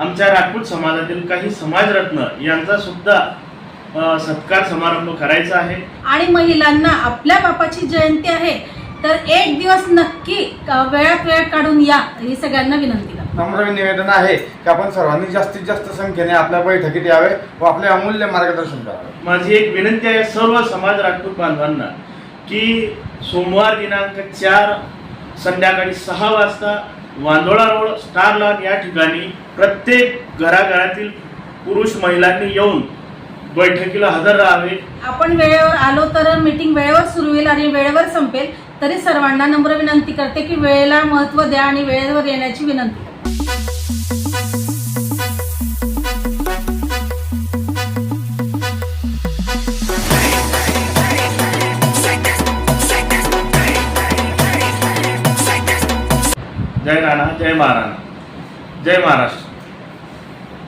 आमच्या राजपूत समाजातील काही समाजरत्न यांचा सुद्धा सत्कार समारंभ करायचा आहे। आणि महिलांना आपल्या बापाची जयंती आहे तर एक दिवस नक्की वेळात वेळ काढून या ही सगळ्यांना विनंती करतो। नम्र निवेदन आहे की आपण सर्वांनी जास्तीत जास्त संख्येने आपल्या बैठकीत यावे व आपले अमूल्य मार्गदर्शन करावे। माझी एक विनंती आहे सर्व समाज राजपूत बांधवांना की सोमवार दिनांक 4 संध्याकाळी 6 वाजता वांदोळा रोड स्टार लॉन या ठिकाणी प्रत्येक घराघरातील पुरुष महिलांनी येऊन बैठकीला हजर राहावे। आपण वेळेवर आलो तर मीटिंग वेळेवर सुरू होईल आणि वेळेवर संपेल। तरी सर्वांना नम्र विनंती करते की वेळेला महत्त्व द्या आणि वेळेवर येण्याची विनंती करते। जय राणा, जय महाराणा, जय महाराष्ट्र।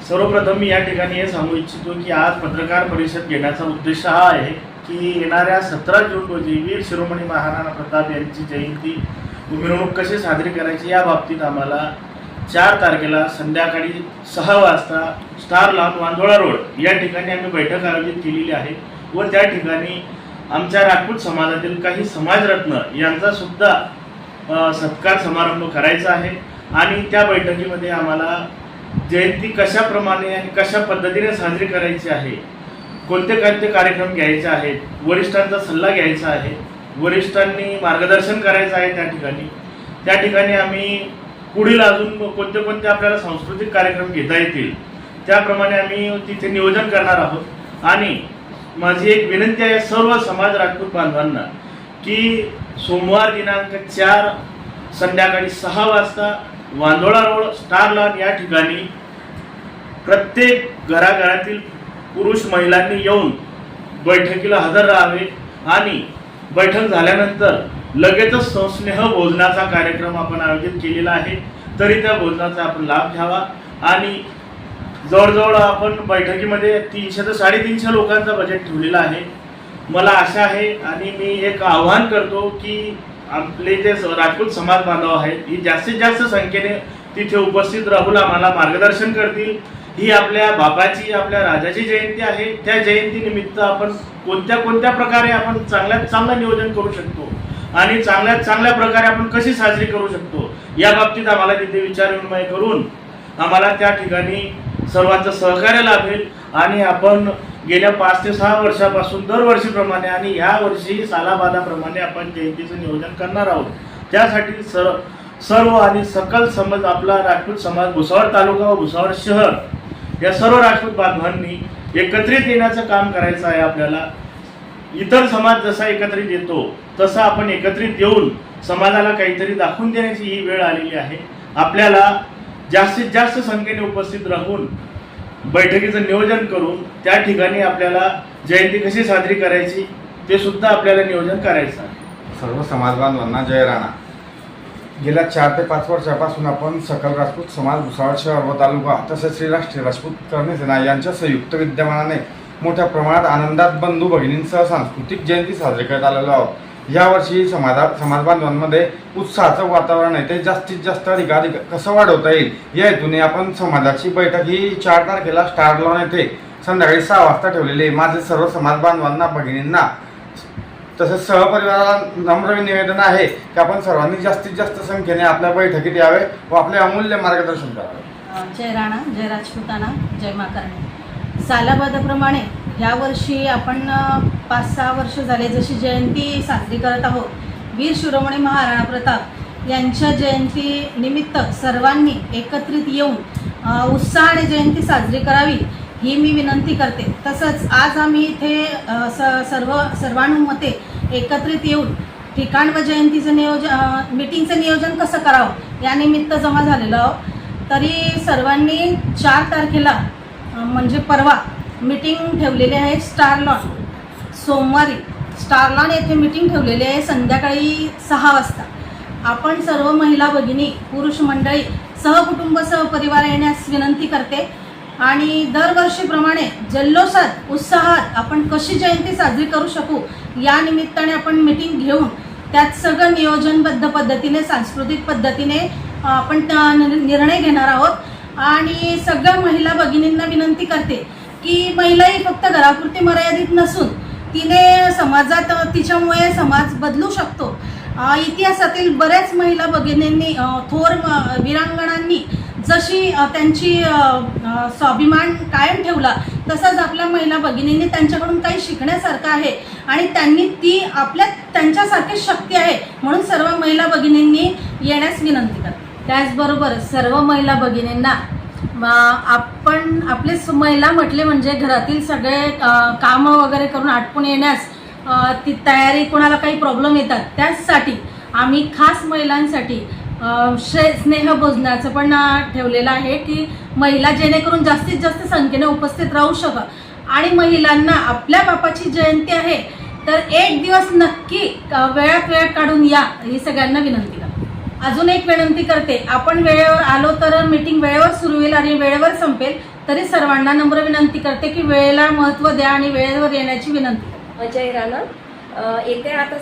सर्वप्रथम मी या ठिकाणी हे सांगू इच्छितो की आज पत्रकार परिषद घेण्याचा उद्देश हा आहे की येणाऱ्या 17 जून रोजी वीर शिरोमणी महाराणा प्रताप यांची जयंती व मिरवणूक कशी साजरी करायची या बाबतीत आम्हाला 4 तारखेला संध्याकाळी 6 वाजता स्टार लॉन वांदोळा रोड या ठिकाणी आम्ही बैठक आयोजित केलेली आहे व त्या ठिकाणी आमच्या राजपूत समाजातील काही समाजरत्न यांचा सुद्धा सत्कार समारंभ करायचा आहे। आणि त्या बैठकीमध्ये आम्हाला जयंती कशाप्रमाणे आणि कशा पद्धतीने साजरी करायची आहे, कोणते कार्यक्रम घ्यायचे आहेत, वरिष्ठांचा सल्ला घ्यायचा आहे, वरिष्ठांनी मार्गदर्शन करायचं आहे। त्या ठिकाणी आम्ही पुढील अजून कोणते आपल्याला सांस्कृतिक कार्यक्रम घेता येतील त्याप्रमाणे आम्ही तिथे नियोजन करणार आहोत। आणि माझी एक विनंती आहे सर्व समाज राजपूत बांधवांना की सोमवार दिनांक 4 संध्याकाळी 6 वाजता वांदोळा रोड स्टार लॉन या ठिकाणी प्रत्येक घराघरातील पुरुष महिलांनी येऊन बैठकीला हजर राहावे। आणि बैठक झाल्यानंतर लगेचच स्नेह भोजनाचा कार्यक्रम आपण आयोजित केलेला आहे, तरी त्या भोजनाचा आपण लाभ घ्यावा। आणि जवळजवळ आपण बैठकीमध्ये 300 ते 350 लोकांचा बजेट ठेवलेला आहे। मला आशा आहे आणि मी एक आव्हान करतो की आपले जे राजपूत समाज बांधव आहेत ही जास्तीत जास्त संख्येने तिथे उपस्थित राहून आम्हाला मार्गदर्शन करतील। ही आपल्या बापाची आपल्या राजाची जयंती आहे। त्या जयंतीनिमित्त आपण कोणत्या प्रकारे आपण चांगल्यात चांगलं नियोजन करू शकतो आणि चांगल्या प्रकारे आपण कशी साजरी करू शकतो या बाबतीत आम्हाला तिथे विचारविनिमय करून आम्हाला त्या ठिकाणी सर्वांचं सहकार्य लाभेल। आणि आपण गेल्या 5 ते 6 वर्षापासून दरवर्षीप्रमाणे आणि ह्या वर्षी सालाबादाप्रमाणे आपण जयंतीचं नियोजन करणार आहोत। त्यासाठी सर्व आणि सकल समाज आपला राजपूत समाज भुसावळ तालुका व भुसावळ शहर या सर्व राजपूत बांधवांनी एकत्रित येण्याचं काम करायचं आहे। आपल्याला इतर समाज जसा एकत्रित येतो तसा आपण एकत्रित येऊन समाजाला काहीतरी दाखवून देण्याची ही वेळ आलेली आहे। आपल्याला जास्तीत जास्त संख्येने उपस्थित राहून बैठकीचं नियोजन करून त्या ठिकाणी आपल्याला जयंती कशी साजरी करायची ते सुद्धा आपल्याला नियोजन करायचं आहे। सर्व समाज बांधवांना जय राणा। गेल्या 4 ते 5 वर्षापासून आपण सकल राजपूत समाज भुसावळ शहर व तालुका तसेच श्री राष्ट्रीय राजपूत करणी सेना यांच्या संयुक्त विद्यमानाने मोठ्या प्रमाणात आनंदात बंधू भगिनींसह सांस्कृतिक जयंती साजरी करत आलेलो आहोत। यावर्षी समाज बांधवांमध्ये उत्साहाचं वातावरण आहे ते जास्तीत जास्त अधिकाधिक कसं वाढवता येईल या हेतूने आपण समाजाची बैठक ही 4 तारखेला स्टार लॉन येथे संध्याकाळी 6 वाजता ठेवलेली आहे। माझे सर्व समाज बांधवांना भगिनींना तसेच सहपरिवाराला नम्र निवेदन आहे की आपण सर्वांनी जास्तीत जास्त संख्येने आपल्या बैठकीत यावे व आपले अमूल्य मार्गदर्शन करावे। जय राणा, जय राजपूताना, जय माकारणी। सालाबादाप्रमाणे यावर्षी आपण 5-6 वर्ष झाले जशी जयंती साजरी करत आहोत। वीर शिरोमणी महाराणा प्रताप यांच्या जयंती निमित्त सर्वांनी एकत्रित येऊन उत्साहाने जयंती साजरी करावी ही मी विनंती करते। तसंच आज आम्ही इथे सर्वानुमते एकत्रित येऊन ठिकाण व जयंतीचं मीटिंगचं नियोजन कसं करावं या निमित्त जमा झालेलो आहोत। तरी सर्वांनी 4 तारखेला म्हणजे परवा मीटिंग ठेवलेली आहे स्टार लॉन। सोमवारी स्टार लॉन येथे मीटिंग ठेवलेली आहे संध्याकाळी 6 वाजता। आपण सर्व महिला भगिनी पुरुष मंडळी सहकुटुंब सहपरिवार येण्यास विनंती करते। आणि दरवर्षीप्रमाणे जल्लोषात उत्साहात आपण कशी जयंती साजरी करू शकू या निमित्ताने आपण मीटिंग घेऊन त्यात सगळं नियोजनबद्ध पद्धतीने सांस्कृतिक पद्धतीने आपण निर्णय घेणार आहोत। आणि सगळ्या महिला भगिनींना विनंती करते की महिला ही फक्त घरापुरती मर्यादित नसून तिने समाजात, तिच्यामुळे समाज बदलू शकतो. इतिहासातील बऱ्याच महिला भगिनींनी, थोर वीरांगणांनी जशी त्यांची स्वाभिमान कायम ठेवला, तसंच आपल्या महिला भगिनींनी त्यांच्याकडून काही शिकण्यासारखं आहे आणि त्यांनी ती त्यांच्यासारखी शक्ती आहे, म्हणून सर्व महिला भगिनींनी येण्यास विनंती करते. त्याचबरोबर सर्व महिला भगिनींना आपण आपले महिला म्हटले म्हणजे घरातील सगळे कामं वगैरे करून आटपून येण्यास ती तयारी, कोणाला काही प्रॉब्लेम येतात त्याचसाठी आम्ही खास महिलांसाठी स्नेहभोजनाचं पण ठेवलेलं आहे की महिला जेणेकरून जास्तीत जास्त संख्येने उपस्थित राहू शकत. आणि महिलांना आपल्या बापाची जयंती आहे तर एक दिवस नक्की वेळात वेळ काढून या, ही सगळ्यांना विनंती करते. अजून एक विनंती करते, आपण वेळेवर आलो तर मीटिंग वेळेवर सुरू होईल आणि वेळेवर संपेल. तरी सर्वांना नम्र विनंती करते की वेळेला महत्त्व द्या आणि वेळेवर येण्याची विनंती. अजय राणा. येत्या आता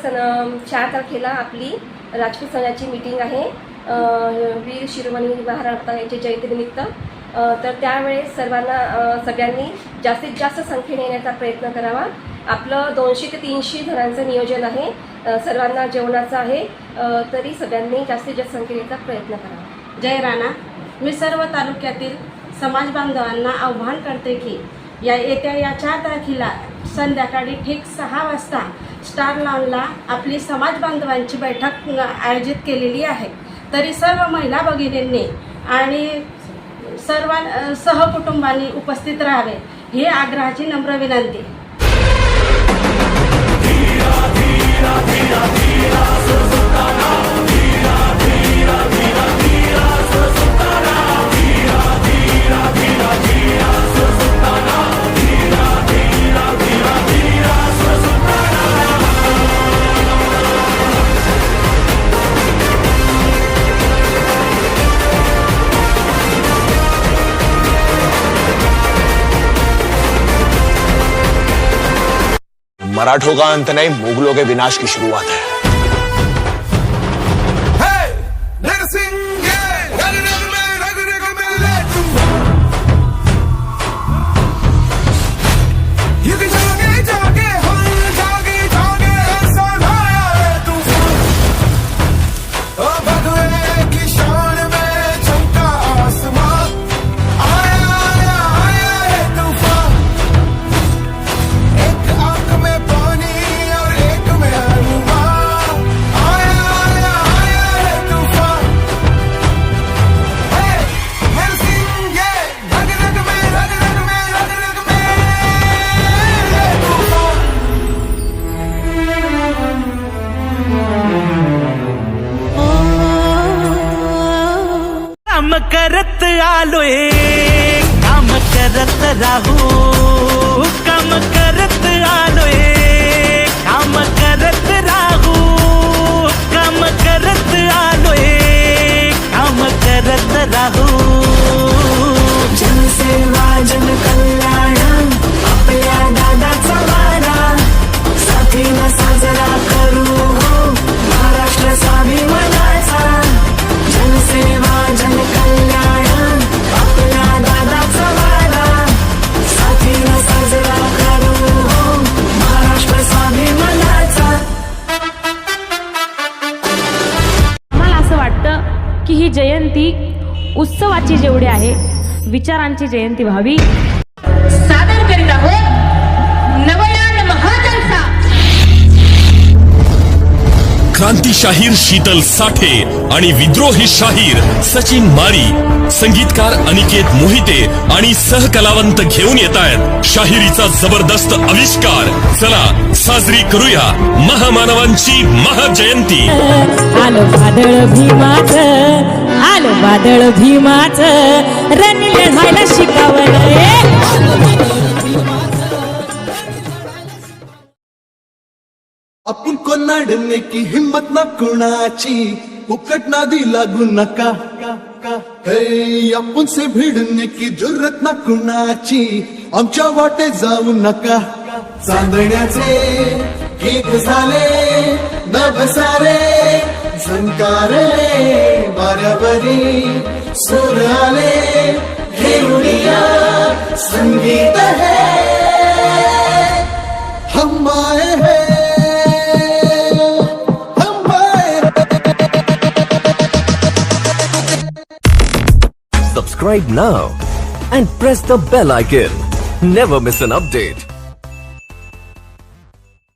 4 तारखेला आपली राजपूत संघाची मीटिंग आहे वीर शिरोमणी महाराणा प्रताप यांच्या जयंतीनिमित्त. तर त्यावेळेस सगळ्यांनी जास्तीत जास्त संख्येने येण्याचा प्रयत्न करावा. आपलं 200 ते 300 जणांचं नियोजन आहे, सर्वांना जेवणाचं आहे, तरी सगळ्यांनी जास्तीत जास्त संख्येने येण्याचा प्रयत्न करावा. जय राणा. मी सर्व तालुक्यातील समाज बांधवांना आव्हान करते की येत्या 4 तारखेला संध्याकाळी ठीक 6 वाजता स्टार लॉनला आपली समाज बांधवांची बैठक आयोजित केलेली आहे. तरी सर्व महिला भगिनींनी आणि सर्व सहकुटुंबांनी उपस्थित राहावे, ही आग्रहाची नम्र विनंती. मराठों का अंत नहीं, मुगलों के विनाश की शुरुआत है. काम करत आलोय, काम करत राहू, काम करत आलोय, काम करत राहू, काम करत आलोय, काम करत राहू. जनसेवा जन कल्याण आपल्या दादाचा वारा, साथीनं साजरा करू हो महाराष्ट्र स्वाभिमानाचा. जनसेवा जन कल्याण आपल्या दादाचा वारा, साथीनं साजरा करू हो महाराष्ट्र स्वाभिमानाचा. आम्हाला असं वाटतं की ही जयंती उत्सवाची जेवढी आहे, विचारांची जयंती व्हावी. सादर करीत आहोत नवयान महाजनसा. क्रांती शाहीर शीतल साठे आणि विद्रोही शाहीर सचिन मारी, संगीतकार अनिकेत मोहिते आणि सहकलावंत घेऊन येत आहेत शाहिरीचा जबरदस्त आविष्कार. चला साजरी करूया महामानवांची महाजयंती. आलं वादळ भीमाचं, आलं वादळ भीमाचं, रणी लढायला शिकावलं. आपण कोणाडणे की हिम्मत ना कुणाची, फुकट नादी लागू नका. हे आपण से भिडणे की जुर्रत ना कुणाची, आमच्या वाटे जाऊ नका. चांदण्याचे गीत झाले नभसारे, झंकारले वाऱ्यावरी सूर आले. subscribe now and press the bell icon. Never miss an update.